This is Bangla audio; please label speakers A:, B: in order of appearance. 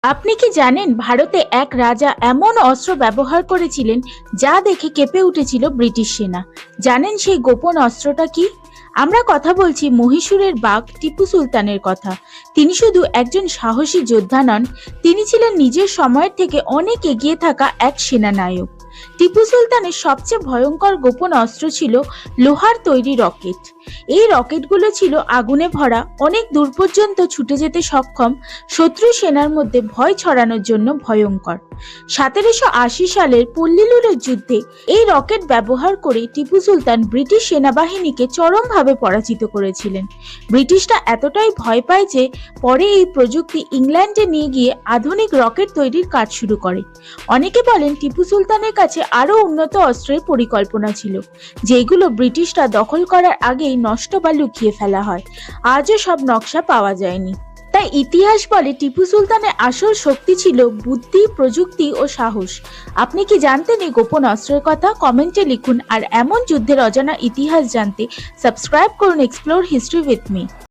A: আপনি কি জানেন ভারতে এক রাজা এমন অস্ত্র ব্যবহার করেছিলেন যা দেখে কেঁপে উঠেছিল ব্রিটিশ সেনা? জানেন সেই গোপন অস্ত্রটা কি? আমরা কথা বলছি মহীশূরের বাঘ টিপু সুলতানের কথা। তিনি শুধু একজন সাহসী যোদ্ধা নন, তিনি ছিলেন নিজের সময়ের থেকে অনেক এগিয়ে থাকা এক সেনানায়ক। টিপু সুলতানের সবচেয়ে ভয়ঙ্কর গোপন অস্ত্র ছিল লোহার তৈরি রকেট। এই রকেটগুলো ছিল আগুনে ভরা, অনেক দূর পর্যন্ত ছুটে যেতে সক্ষম, শত্রু সেনার মধ্যে ভয় ছড়ানোর জন্য ভয়ঙ্কর। 1780 সালের পল্লিলুরের যুদ্ধে এই রকেট ব্যবহার করে টিপু সুলতান ব্রিটিশ সেনাবাহিনীকে চরমভাবে পরাজিত করেছিলেন। ব্রিটিশরা এতটাই ভয় পায় যে পরে এই প্রযুক্তি ইংল্যান্ডে নিয়ে গিয়ে আধুনিক রকেট তৈরির কাজ শুরু করে। অনেকে বলেন টিপু সুলতানের কাছে আরও উন্নত অস্ত্রের পরিকল্পনা ছিল, যেগুলো ব্রিটিশরা দখল করার আগেই নষ্ট বা লুকিয়ে ফেলা হয়। আজও সব নকশা পাওয়া যায়নি। তাই ইতিহাস বলে টিপু সুলতানের আসল শক্তি ছিল বুদ্ধি, প্রযুক্তি ও সাহস। আপনি কি জানতেন এই গোপন অস্ত্রের কথা? কমেন্টে লিখুন। আর এমন যুদ্ধের অজানা ইতিহাস জানতে সাবস্ক্রাইব করুন এক্সপ্লোর হিস্ট্রি উইথ মি।